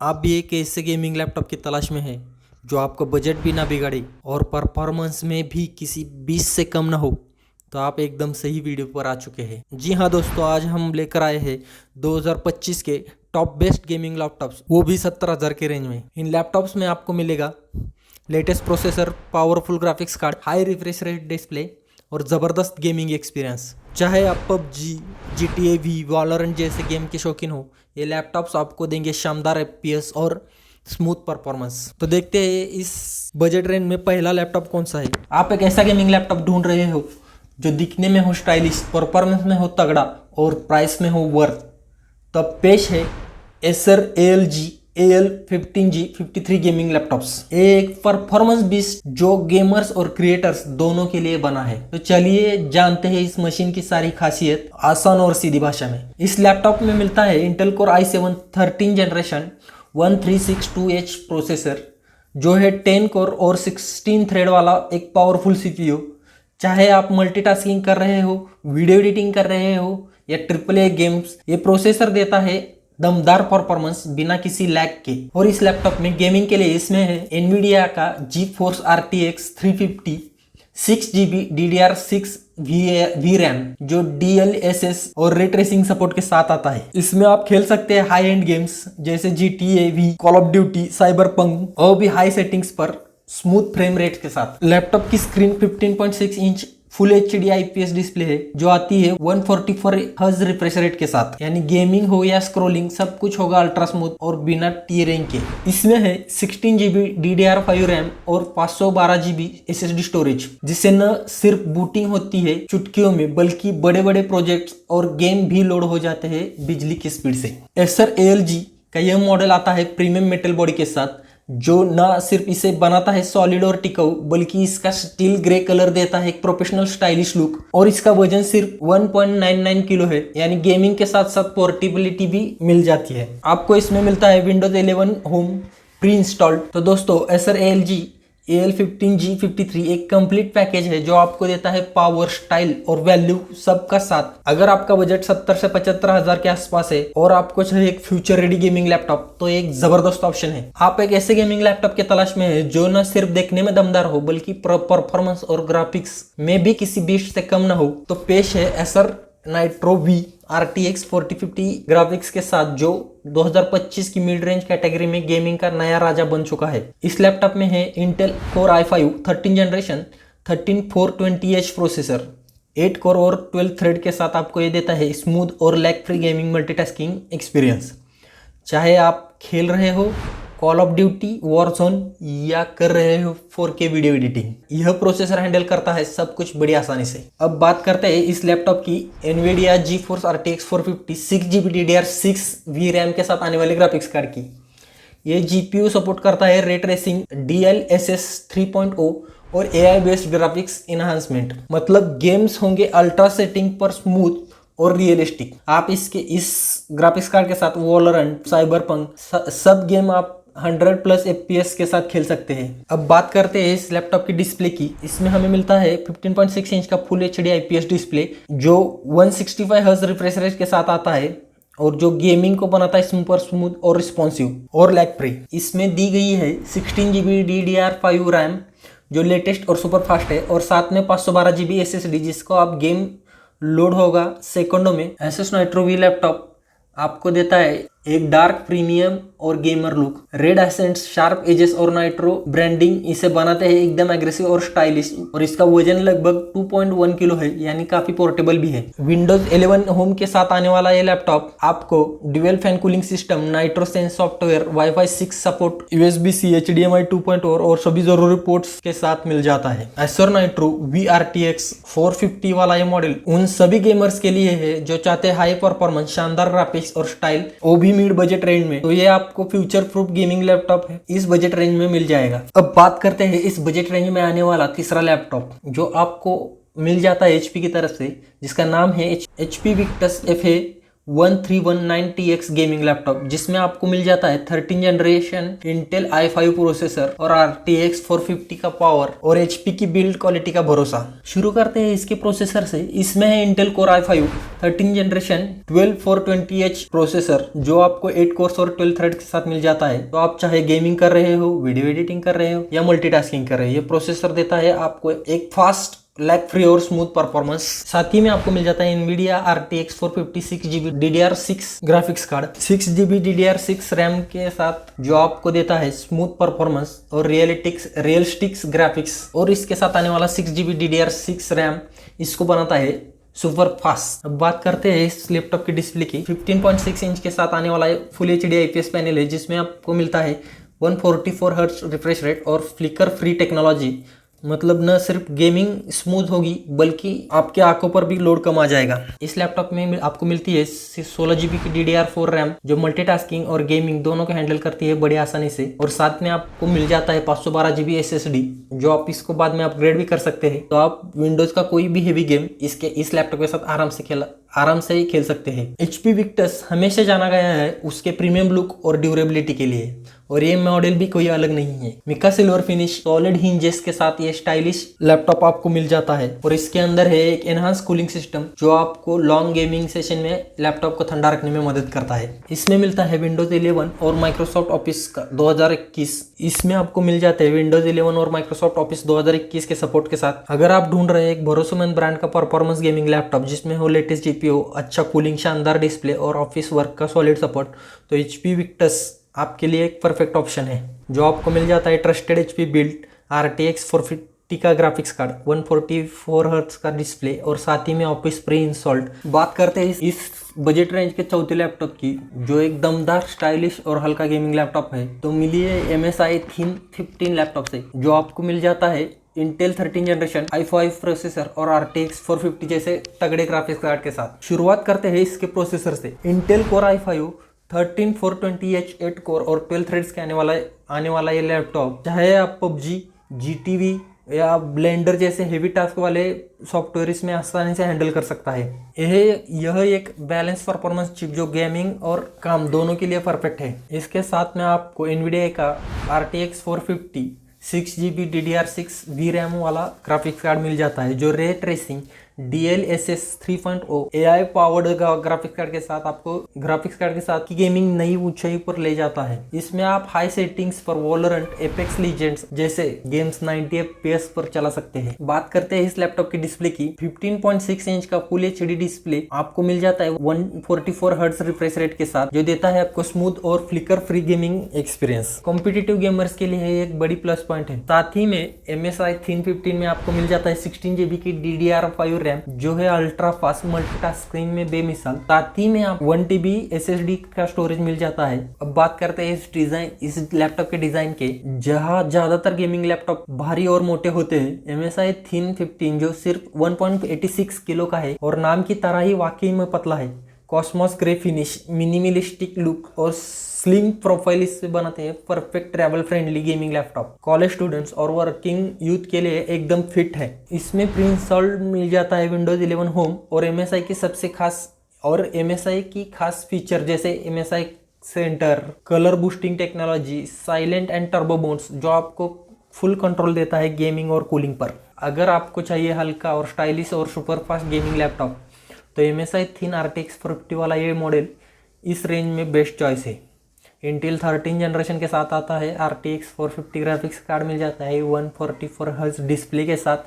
आप भी एक ऐसे गेमिंग लैपटॉप की तलाश में हैं जो आपका बजट भी ना बिगाड़े और परफॉर्मेंस में भी किसी 20 से कम ना हो, तो आप एकदम सही वीडियो पर आ चुके हैं। जी हाँ दोस्तों, आज हम लेकर आए हैं 2025 के टॉप बेस्ट गेमिंग लैपटॉप्स, वो भी 70,000 के रेंज में। इन लैपटॉप्स में आपको मिलेगा latest processor, powerful graphics card, high refresh rate display और ज़बरदस्त गेमिंग एक्सपीरियंस। चाहे आप पबजी, GTA वी, वॉलोरेंट जैसे गेम के शौकीन हो, ये लैपटॉप्स आपको देंगे शानदार FPS और स्मूथ परफॉर्मेंस। तो देखते हैं इस बजट रेंज में पहला लैपटॉप कौन सा है। आप एक ऐसा गेमिंग लैपटॉप ढूंढ रहे हो जो दिखने में हो स्टाइलिश, परफॉर्मेंस में हो तगड़ा और प्राइस में हो वर्थ, तब पेश है Acer ALG AL15G 53 gaming laptops. एक परफॉर्मेंस बीस्ट जो गेमर्स और क्रिएटर्स दोनों के लिए बना है। तो चलिए जानते हैं इस मशीन की सारी खासियत आसान और सीधी भाषा में। इस लैपटॉप में मिलता है Intel core i7 13 generation 1362H processor, जो है 10 कोर और 16 थ्रेड वाला एक पावरफुल CPU। चाहे आप मल्टीटास्किंग कर रहे हो, वीडियो एडिटिंग कर रहे हो या AAA गेम्स, ये प्रोसेसर देता है दमदार परफॉर्मेंस बिना किसी लैग के। और इस लैपटॉप में गेमिंग के लिए इसमें है एनवीडिया का GeForce RTX 350 6GB DDR6 VRAM, जो DLSS और रे ट्रेसिंग सपोर्ट के साथ आता है। इसमें आप खेल सकते हैं हाई एंड गेम्स जैसे GTA V, call of duty, Cyberpunk, और भी हाई सेटिंग्स पर स्मूथ फ्रेम रेट के साथ। लैपटॉप की screen 15.6 inch full HD IPS display है, जो आती है 144 हर्ट्ज रिफ्रेश रेट के साथ, यानी गेमिंग हो या स्क्रोलिंग सब कुछ होगा अल्ट्रा स्मूथ और बिना टीयरिंग के। इसमें है 16GB DDR5 रैम और 512GB SSD स्टोरेज, जिससे न सिर्फ बूटिंग होती है चुटकियों में, बल्कि बड़े बड़े प्रोजेक्ट्स और गेम भी लोड हो जाते हैं बिजली की स्पीड से। एसर ALG का यह मॉडल आता है प्रीमियम मेटल बॉडी के साथ, जो ना सिर्फ इसे बनाता है सॉलिड और टिकाऊ, बल्कि इसका स्टील ग्रे कलर देता है एक प्रोफेशनल स्टाइलिश लुक। और इसका वजन सिर्फ 1.99 किलो है, यानी गेमिंग के साथ साथ पोर्टेबिलिटी भी मिल जाती है। आपको इसमें मिलता है Windows 11 होम प्री इंस्टॉल्ड। तो दोस्तों, एसर ALG AL15G 53 एक कंप्लीट पैकेज है जो आपको देता है पावर, स्टाइल और वैल्यू सबका साथ। अगर आपका बजट 70 से 75,000 के आसपास है और आपको चाहिए एक फ्यूचर रेडी गेमिंग लैपटॉप, तो एक जबरदस्त ऑप्शन है। आप एक ऐसे गेमिंग लैपटॉप की तलाश में है जो न सिर्फ देखने में दमदार हो, बल्कि परफॉर्मेंस और ग्राफिक्स में भी किसी बीस्ट से कम ना हो, तो पेश है Acer nitro we RTX 4050 graphics के साथ, जो 2025 की मिड रेंज कैटेगरी में गेमिंग का नया राजा बन चुका है। इस लैपटॉप में है Intel core i5 13 generation 13420H processor, 8 core और 12 थ्रेड के साथ आपको ये देता है स्मूथ और lag free gaming multitasking experience. चाहे आप खेल रहे हो कॉल ऑफ ड्यूटी, वॉरजोन, या कर रहे हो 4K वीडियो एडिटिंग, यह प्रोसेसर हैंडल करता है सब कुछ बड़ी आसानी से। अब बात करते हैं इस लैपटॉप की Nvidia GeForce RTX 450 6GB DDR6 VRAM के साथ आने वाले ग्राफिक्स कार्ड की। यह GPU सपोर्ट करता है रे ट्रेसिंग, DLSS 3.0 और AI बेस्ड ग्राफिक्स इनहांसमेंट, मतलब गेम्स होंगे अल्ट्रा सेटिंग पर स्मूथ और रियलिस्टिक। आप इस ग्राफिक्स कार्ड के साथ वॉलोरेंट, साइबरपंक सब गेम आप 100+ FPS के साथ खेल सकते हैं। अब बात करते हैं इस लैपटॉप की डिस्प्ले की। इसमें हमें मिलता है 15.6 इंच का फुल HD IPS डिस्प्ले, जो 165 हर्ट्ज रिफ्रेश रेट के साथ आता है और जो गेमिंग को बनाता है सुपर स्मूथ और रिस्पॉन्सिव और लैग फ्री। इसमें दी गई है 16GB DDR5 रैम, जो लेटेस्ट और सुपर फास्ट है, और साथ में 512GB SSD, जिसको आप गेम लोड होगा सेकंडों में। एसस नाइट्रो वी लैपटॉप आपको देता है एक डार्क प्रीमियम और gamer look, red accents, sharp edges और नाइट्रो ब्रांडिंग इसे बनाते हैं एकदम एग्रेसिव और स्टाइलिश। और इसका वजन लगभग 2.1 किलो है, यानी काफी पोर्टेबल भी है। Windows 11 होम के साथ आने वाला ये लैपटॉप आपको dual fan cooling system, nitro sense software, Wi-Fi 6 support, USB-C, HDMI 2.0 और सभी जरूरी पोर्ट्स के साथ मिल जाता है। एसर नाइट्रो वी RTX 450 वाला ये मॉडल उन सभी गेमर्स के लिए है जो चाहते हैं हाई परफॉर्मेंस, शानदार ग्राफिक्स और स्टाइल, वो भी मिड बजट रेंज में। तो ये आपको फ्यूचर प्रूफ गेमिंग लैपटॉप है, इस बजट रेंज में मिल जाएगा। अब बात करते हैं इस बजट रेंज में आने वाला तीसरा लैपटॉप, जो आपको मिल जाता है HP की तरफ से, जिसका नाम है HP Victus FA 1319TX gaming laptop, जिसमें आपको मिल जाता है 13 जनरेशन इंटेल i5 प्रोसेसर और RTX 450 का पावर और HP की बिल्ड क्वालिटी का भरोसा। शुरू करते हैं इसके प्रोसेसर से। इसमें है Intel core i5 13 generation 12420H processor, जो आपको 8 कोर्स और 12 थ्रेड के साथ मिल जाता है। तो आप चाहे गेमिंग कर रहे हो, वीडियो एडिटिंग कर रहे हो या मल्टीटास्किंग कर रहे हो, ये प्रोसेसर देता है आपको एक फास्ट, लैग फ्री और स्मूथ परफॉर्मेंस। साथ ही में आपको मिल जाता है NVIDIA RTX 450 6GB DDR6 graphics card, 6GB DDR6 RAM के साथ, जो आपको देता है स्मूथ परफॉर्मेंस और रियलिस्टिक्स ग्राफिक्स। और इसके साथ आने वाला 6GB DDR6 रैम इसको बनाता है सुपर फास्ट। अब बात करते हैं इस लैपटॉप की डिस्प्ले की। 15.6 इंच के साथ आने वाला फुल HD IPS पैनल है, जिसमें आपको मिलता है 144 हर्ट्ज रिफ्रेश रेट और फ्लिकर फ्री टेक्नोलॉजी। मतलब न सिर्फ गेमिंग स्मूथ होगी, बल्कि आपके आंखों पर भी लोड कम आ जाएगा। इस लैपटॉप में आपको मिलती है 16GB की DDR4 रैम, जो मल्टीटास्किंग और गेमिंग दोनों को हैंडल करती है बड़ी आसानी से। और साथ में आपको मिल जाता है 512GB SSD, जो आप इसको बाद में अपग्रेड भी कर सकते हैं। तो आप विंडोज का कोई भी हेवी गेम इस लैपटॉप के साथ आराम से ही खेल सकते हैं। HP विक्टस हमेशा जाना गया है उसके प्रीमियम लुक और ड्यूरेबिलिटी के लिए, और ये मॉडल भी कोई अलग नहीं है। Mica silver finish solid hinges के साथ ये स्टाइलिश लैपटॉप आपको मिल जाता है। और इसके अंदर है एक एनहांस कूलिंग सिस्टम, जो आपको लॉन्ग गेमिंग सेशन में लैपटॉप को ठंडा रखने में मदद करता है। इसमें मिलता है विंडोज 11 और माइक्रोसॉफ्ट ऑफिस 2021। इसमें आपको मिल जाते हैं विंडोज 11 और माइक्रोसॉफ्ट ऑफिस 2021 के सपोर्ट के साथ। अगर आप ढूंढ रहे हैं एक भरोसेमंद ब्रांड का परफॉर्मेंस गेमिंग लैपटॉप जिसमें हो लेटेस्ट GPU, अच्छा कूलिंग, शानदार डिस्प्ले और ऑफिस वर्क का सॉलिड सपोर्ट, तो HP विक्टस आपके लिए एक परफेक्ट ऑप्शन है। जो आपको मिल जाता है ट्रस्टेड HP बिल्ड RTX 450 का ग्राफिक्स कार्ड, 144 हर्ट्ज का डिस्प्ले और साथ ही में ऑफिस प्री इंस्टॉल्ड। बात करते हैं इस बजट रेंज के चौथे लैपटॉप की, जो एक दमदार, स्टाइलिश और हल्का गेमिंग लैपटॉप है। तो मिली है MSI Thin 15 लैपटॉप से, जो आपको मिल जाता है इंटेल 13 जनरेशन i5 प्रोसेसर और RTX 450 जैसे तगड़े ग्राफिक्स कार्ड के साथ। शुरुआत करते हैं इसके प्रोसेसर से। Intel core i5 13420H 8 core और 12 थ्रेड्स के आने वाला ये लैपटॉप, चाहे आप PUBG, GTV या ब्लेंडर जैसे हेवी टास्क वाले सॉफ्टवेयर इसमें आसानी से हैंडल कर सकता है। यह एक बैलेंस परफॉर्मेंस चिप, जो गेमिंग और काम दोनों के लिए परफेक्ट है। इसके साथ में आपको NVIDIA का RTX 450 6GB DDR6 VRAM वाला ग्राफिक्स कार्ड मिल जाता है, जो ray tracing DLSS 3.0 AI powered graphics card के साथ की गेमिंग नई ऊंचाई पर ले जाता है। इसमें आप हाई सेटिंग्स पर वॉलोरेंट, एपेक्स लीजेंड्स जैसे गेम्स 90 FPS पर चला सकते हैं। बात करते हैं इस लैपटॉप की डिस्प्ले की। 15.6 इंच का फुल HD डिस्प्ले आपको मिल जाता है 144 हर्ट्ज रिफ्रेश रेट के साथ, जो देता है आपको स्मूथ और flicker free gaming experience. Competitive gamers के लिए एक बड़ी प्लस पॉइंट है। साथ ही में MSI Thin 15 में आपको मिल जाता है 16GB की DDR5 रैम, जो है अल्ट्रा फास्ट मल्टीटास्किंग में बेमिसाल। साथ ही में आप 1TB SSD का स्टोरेज मिल जाता है। अब बात करते हैं इस लैपटॉप के डिजाइन के। जहां ज्यादातर गेमिंग लैपटॉप भारी और मोटे होते हैं, MSI Thin 15 जो सिर्फ 1.86 किलो का है और नाम की तरह ही वाकई में पतला है। Cosmos grey finish, minimalistic look और स्लिम प्रोफाइल इससे बनाते हैं perfect travel friendly gaming laptop. College students और वर्किंग यूथ के लिए एकदम फिट है। इसमें प्री इंस्टॉल्ड मिल जाता है विंडोज 11 होम और MSI की खास फीचर जैसे MSI centre, colour boosting technology, silent and turbo modes, जो आपको फुल कंट्रोल देता है गेमिंग और कूलिंग पर। अगर आपको चाहिए हल्का और स्टाइलिश और सुपर फास्ट गेमिंग लैपटॉप, तो MSI Thin RTX 450 वाला ये मॉडल इस रेंज में बेस्ट चॉइस है। इंटेल 13 जनरेशन के साथ आता है। RTX 450 ग्राफिक्स कार्ड मिल जाता है 144 हर्ट्ज डिस्प्ले के साथ।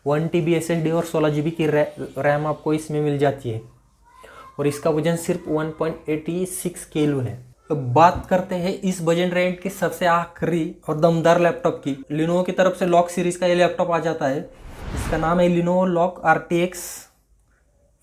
1TB SSD और 16GB की रैम आपको इसमें मिल जाती है और इसका वजन सिर्फ 1.86 किलो है। तो बात करते हैं इस बजट रेंज के सबसे आखिरी और दमदार लैपटॉप की। लिनोवो की तरफ से लॉक सीरीज का ये लैपटॉप आ जाता है। इसका नाम है Lenovo LOQ RTX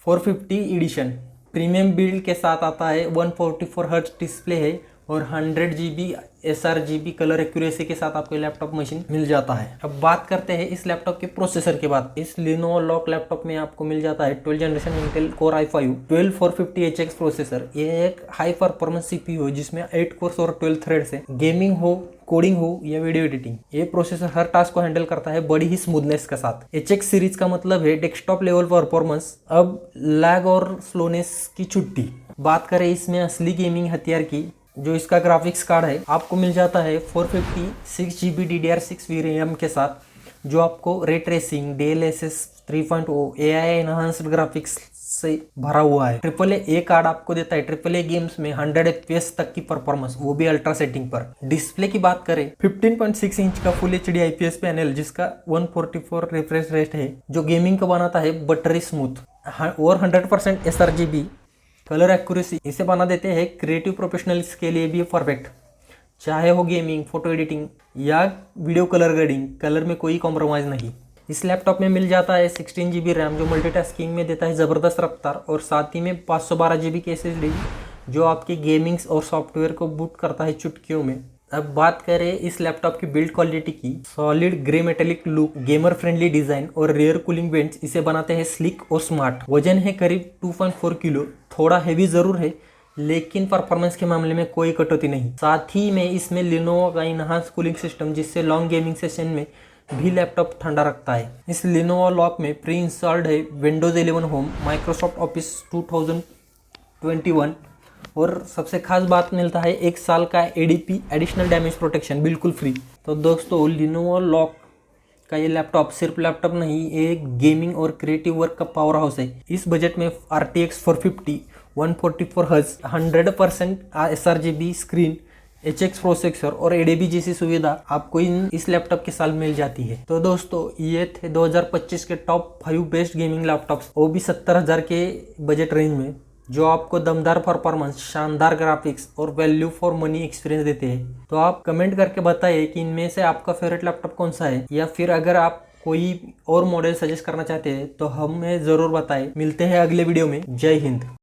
450 edition. Premium build के साथ आता है। 144 हर्ट्ज डिस्प्ले है और 100GB sRGB कलर एक्यूरेसी के साथ आपको लैपटॉप मशीन मिल जाता है। अब बात करते हैं इस लैपटॉप के प्रोसेसर के बाद। इस Lenovo लॉक लैपटॉप में आपको मिल जाता है 12 generation Intel core i5 12450HX processor. ये एक हाई परफॉर्मेंस CPU है जिसमें 8 कोर्स और 12 थ्रेड्स है। गेमिंग हो, कोडिंग हो या वीडियो एडिटिंग, ये प्रोसेसर हर टास्क को हैंडल करता है बड़ी ही स्मूथनेस के साथ। HX सीरीज का मतलब है डेस्कटॉप लेवल परफॉर्मेंस। अब लैग और स्लोनेस की छुट्टी। बात करें इसमें असली गेमिंग हथियार की, जो इसका ग्राफिक्स कार्ड है आपको मिल जाता है 456 GB DDR6 VRAM के साथ, जो आपको ray tracing, DLSS 3.0 AI enhanced graphics से भरा हुआ है। AAA कार्ड आपको देता है AAA गेम्स में 100 FPS तक की परफॉर्मेंस, वो भी अल्ट्रा सेटिंग पर। डिस्प्ले की बात करें 15.6 इंच का फुल HD IPS पैनल जिसका 144 रिफ्रेश रेट है, जो गेमिंग को बनाता है बटरी स्मूथ, और 100% sRGB कलर एक्यूरेसी इसे बना देते हैं क्रिएटिव प्रोफेशनल्स के लिए भी परफेक्ट। चाहे हो गेमिंग, फोटो एडिटिंग या वीडियो कलर ग्रेडिंग, कलर में कोई कॉम्प्रोमाइज़ नहीं। इस लैपटॉप में मिल जाता है 16 GB रैम, जो मल्टीटास्किंग में देता है ज़बरदस्त रफ्तार, और साथ ही में 512 GB की SSD, जो आपकी गेमिंग्स और सॉफ्टवेयर को बूट करता है चुटकियों में। अब बात करें इस लैपटॉप की बिल्ड क्वालिटी की, solid grey metallic look, gamer friendly design और रेयर कूलिंग वेंट्स इसे बनाते हैं स्लिक और स्मार्ट। वजन है करीब 2.4 किलो, थोड़ा हैवी ज़रूर है लेकिन परफॉर्मेंस के मामले में कोई कटौती नहीं। साथ ही में इसमें लिनोवो का इनहांस कूलिंग सिस्टम, जिससे लॉन्ग गेमिंग सेशन में भी लैपटॉप ठंडा रखता है। इस लिनोवो लॉक में प्री इंस्टॉल्ड है विंडोज़ 11 होम, माइक्रोसॉफ्ट ऑफिस 2021, और सबसे खास बात मिलता है 1 साल का ADP एडिशनल डैमेज प्रोटेक्शन बिल्कुल फ्री। तो दोस्तों लिनोवो लॉक का ये लैपटॉप सिर्फ लैपटॉप नहीं, एक गेमिंग और क्रिएटिव वर्क का पावर हाउस है। इस बजट में RTX 450 144 Hz 100% sRGB screen, HX processor और ADB जैसी सुविधा आपको इस लैपटॉप के साथ मिल जाती है। तो दोस्तों ये थे 2025 के टॉप 5 बेस्ट गेमिंग लैपटॉप्स, वो भी 70,000 के बजट रेंज में, जो आपको दमदार परफॉर्मेंस, शानदार ग्राफिक्स और वैल्यू फॉर मनी एक्सपीरियंस देते हैं। तो आप कमेंट करके बताइए कि इनमें से आपका फेवरेट लैपटॉप कौन सा है, या फिर अगर आप कोई और मॉडल सजेस्ट करना चाहते हैं तो हमें ज़रूर बताएं। मिलते हैं अगले वीडियो में। जय हिंद।